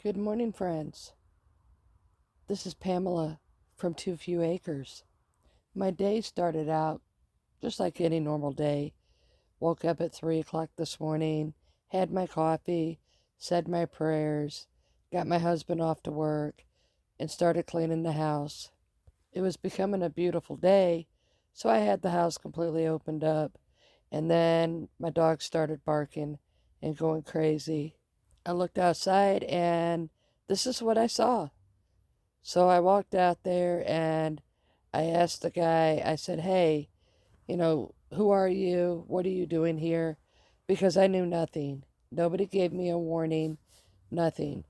Good morning, friends. This is Pamela from Too Few Acres. My day started out just like any normal day. Woke up at 3 o'clock this morning, had my coffee, said my prayers, got my husband off to work, and started cleaning the house. It was becoming a beautiful day, so I had the house completely opened up, and then my dog started barking and going crazy. I looked outside, and this is what I saw. So I walked out there and I asked the guy, I said, hey, who are you? What are you doing here? Because I knew nothing. Nobody gave me a warning, nothing.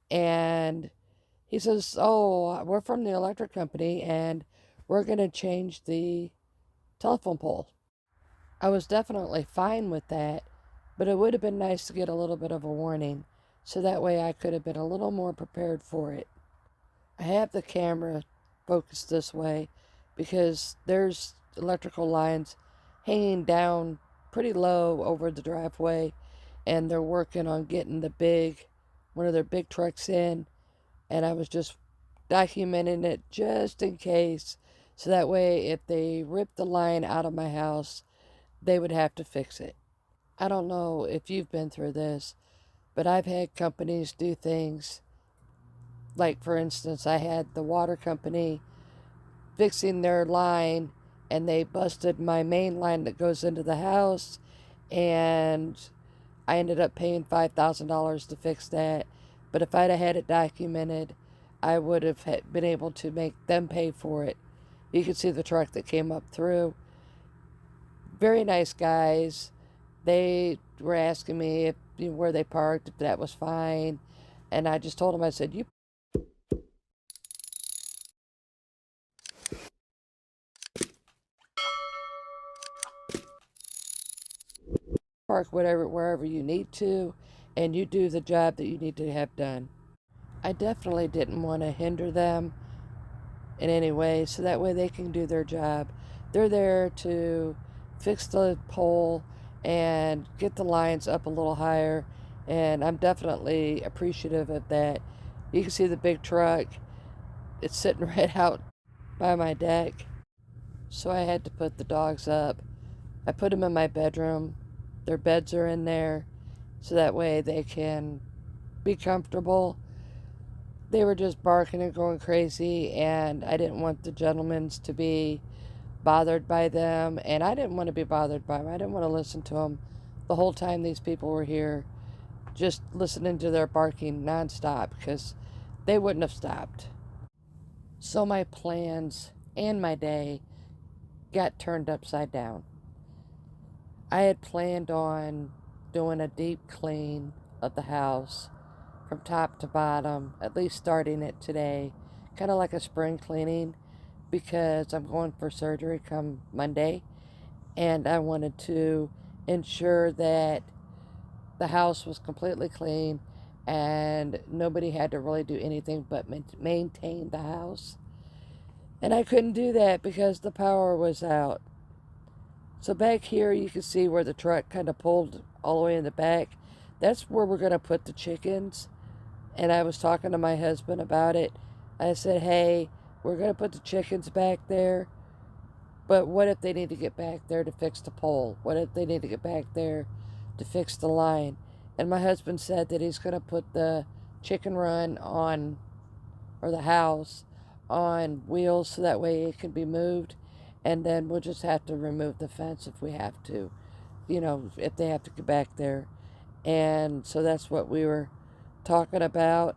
And he says, oh, we're from the electric company and we're going to change the telephone pole. I was definitely fine with that, but it would have been nice to get a little bit of a warning so that way I could have been a little more prepared for it. I have the camera focused this way because there's electrical lines hanging down pretty low over the driveway, and they're working on getting one of their big trucks in, and I was just documenting it just in case, so that way if they rip the line out of my house, they would have to fix it. I don't know if you've been through this, but I've had companies do things like, for instance, I had the water company fixing their line and they busted my main line that goes into the house, and I ended up paying $5,000 to fix that. But if I'd have had it documented, I would have been able to make them pay for it. You could see the truck that came up through. Very nice guys. They were asking me if where they parked, if that was fine. And I just told them, I said, you park wherever you need to, and you do the job that you need to have done. I definitely didn't want to hinder them in any way, so that way they can do their job. They're there to fix the pole and get the lines up a little higher, and I'm definitely appreciative of that. You can see the big truck. It's sitting right out by my deck, so I had to put the dogs up. I put them in my bedroom. Their beds are in there, so that way they can be comfortable. They were just barking and going crazy, and I didn't want the gentlemen to be bothered by them, and I didn't want to be bothered by them. I didn't want to listen to them the whole time these people were here, just listening to their barking nonstop, because they wouldn't have stopped. So my plans and my day got turned upside down. I had planned on doing a deep clean of the house from top to bottom, at least starting it today, kind of like a spring cleaning, because I'm going for surgery come Monday, and I wanted to ensure that the house was completely clean and nobody had to really do anything but maintain the house. And I couldn't do that because the power was out. So back here you can see where the truck kind of pulled all the way in the back. That's where we're going to put the chickens. And I was talking to my husband about it. I said, hey, we're going to put the chickens back there, but what if they need to get back there to fix the pole? What if they need to get back there to fix the line? And my husband said that he's going to put the chicken run on, or the house, on wheels so that way it can be moved. And then we'll just have to remove the fence if we have to, if they have to get back there. And so that's what we were talking about.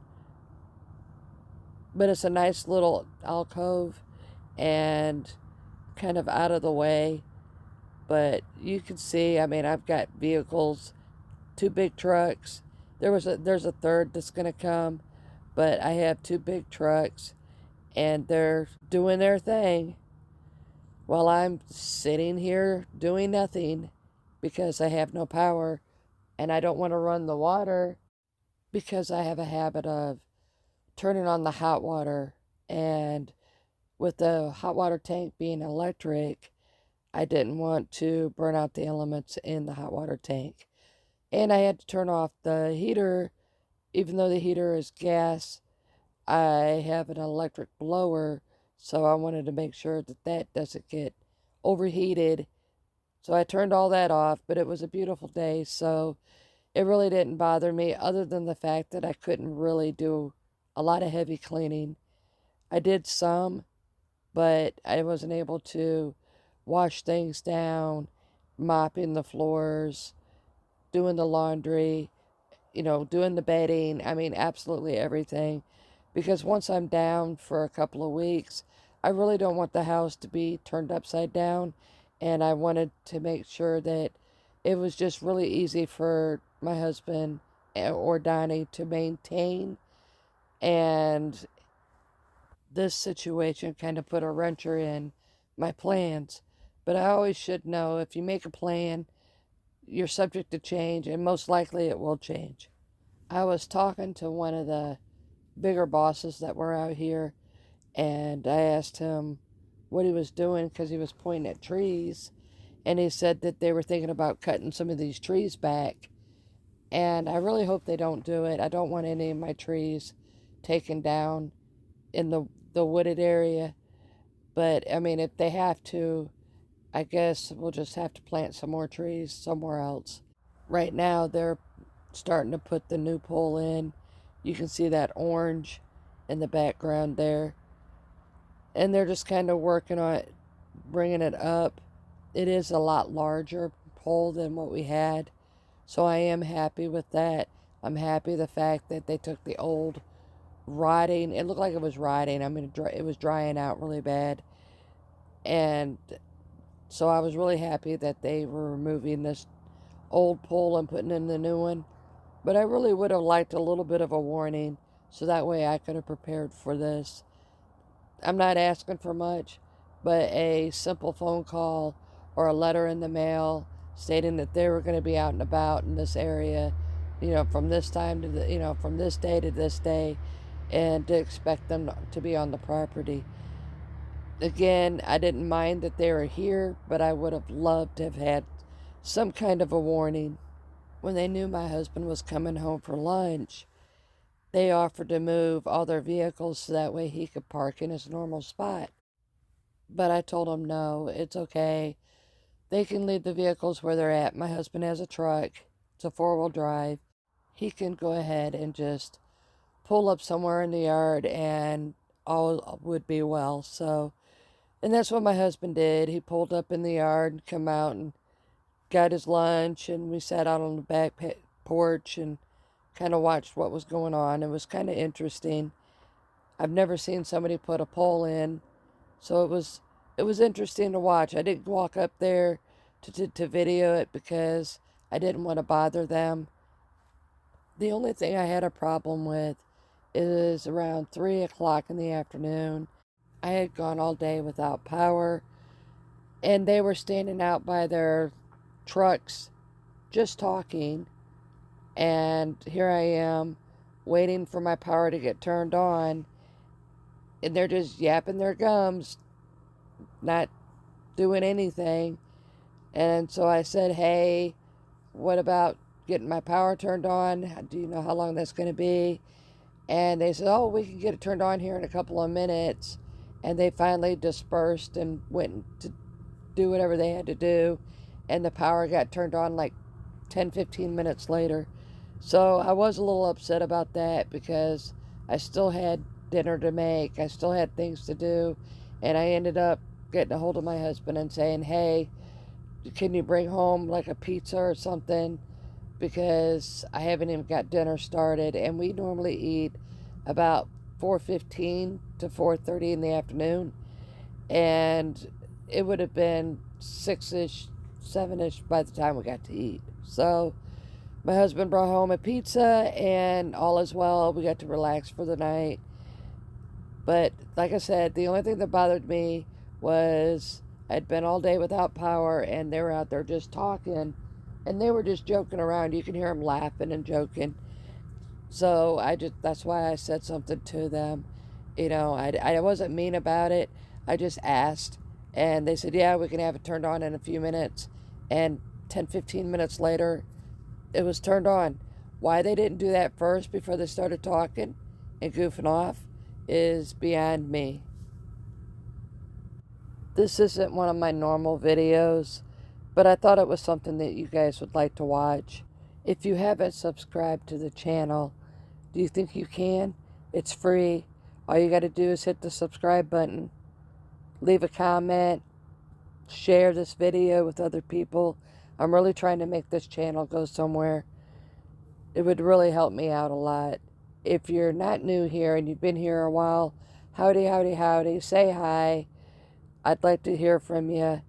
But it's a nice little alcove and kind of out of the way. But you can see, I've got vehicles, two big trucks. There's a third that's going to come, but I have two big trucks, and they're doing their thing while I'm sitting here doing nothing because I have no power, and I don't want to run the water because I have a habit of turning on the hot water, and with the hot water tank being electric, I didn't want to burn out the elements in the hot water tank. And I had to turn off the heater, Even though the heater is gas, I have an electric blower, so I wanted to make sure that that doesn't get overheated. So I turned all that off, but it was a beautiful day, so it really didn't bother me, other than the fact that I couldn't really do a lot of heavy cleaning. I did some, but I wasn't able to wash things down, mopping the floors, doing the laundry, doing the bedding. I mean, absolutely everything. Because once I'm down for a couple of weeks, I really don't want the house to be turned upside down. And I wanted to make sure that it was just really easy for my husband or Donnie to maintain. And this situation kind of put a wrencher in my plans. But I always should know, if you make a plan, you're subject to change, and most likely it will change. I was talking to one of the bigger bosses that were out here, and I asked him what he was doing because he was pointing at trees, and he said that they were thinking about cutting some of these trees back. And I really hope they don't do it. I don't want any of my trees taken down in the wooded area. But I mean, if they have to, I guess we'll just have to plant some more trees somewhere else. Right now, they're starting to put the new pole in. You can see that orange in the background there. And they're just kind of working on it, bringing it up. It is a lot larger pole than what we had. So I am happy with that. I'm happy the fact that they took the old rotting. It looked like it was rotting. I mean, it was drying out really bad. And so I was really happy that they were removing this old pole and putting in the new one. But I really would have liked a little bit of a warning, so that way I could have prepared for this. I'm not asking for much, but a simple phone call or a letter in the mail stating that they were going to be out and about in this area, from this time to from this day to this day, and to expect them to be on the property. Again, I didn't mind that they were here, but I would have loved to have had some kind of a warning. When they knew my husband was coming home for lunch, they offered to move all their vehicles so that way he could park in his normal spot. But I told them, no, it's okay. They can leave the vehicles where they're at. My husband has a truck. It's a four-wheel drive. He can go ahead and just pull up somewhere in the yard and all would be well. So, and that's what my husband did. He pulled up in the yard and come out and got his lunch, and we sat out on the back porch and kind of watched what was going on. It was kind of interesting. I've never seen somebody put a pole in, so it was interesting to watch. I didn't walk up there to video it because I didn't want to bother them. The only thing I had a problem with is around 3 o'clock in the afternoon. I had gone all day without power, and they were standing out by their trucks just talking, and here I am waiting for my power to get turned on, and they're just yapping their gums, not doing anything. And so I said, hey, what about getting my power turned on? Do you know how long that's going to be? And they said, oh, we can get it turned on here in a couple of minutes. And they finally dispersed and went to do whatever they had to do. And the power got turned on like 10-15 minutes later. So I was a little upset about that because I still had dinner to make. I still had things to do. And I ended up getting a hold of my husband and saying, hey, can you bring home like a pizza or something? Because I haven't even got dinner started. And we normally eat about 4:15 to 4:30 in the afternoon. And it would have been 6-ish, 7-ish by the time we got to eat. So my husband brought home a pizza, and all is well. We got to relax for the night. But like I said, the only thing that bothered me was I'd been all day without power, and they were out there just talking, and they were just joking around. You can hear them laughing and joking. So that's why I said something to them. I wasn't mean about it. I just asked, and they said, yeah, we can have it turned on in a few minutes. And 10-15 minutes later, it was turned on. Why they didn't do that first before they started talking and goofing off is beyond me. This isn't one of my normal videos, but I thought it was something that you guys would like to watch. If you haven't subscribed to the channel, do you think you can? It's free. All you got to do is hit the subscribe button, leave a comment, share this video with other people. I'm really trying to make this channel go somewhere. It would really help me out a lot. If you're not new here and you've been here a while, howdy, howdy, howdy, say hi. I'd like to hear from you.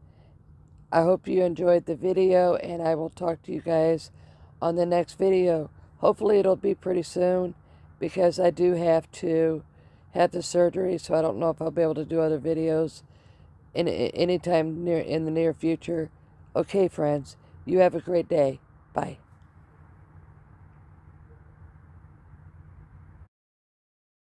I hope you enjoyed the video, and I will talk to you guys on the next video. Hopefully it'll be pretty soon, because I do have to have the surgery, so I don't know if I'll be able to do other videos anytime in the near future. Okay, friends, you have a great day. Bye.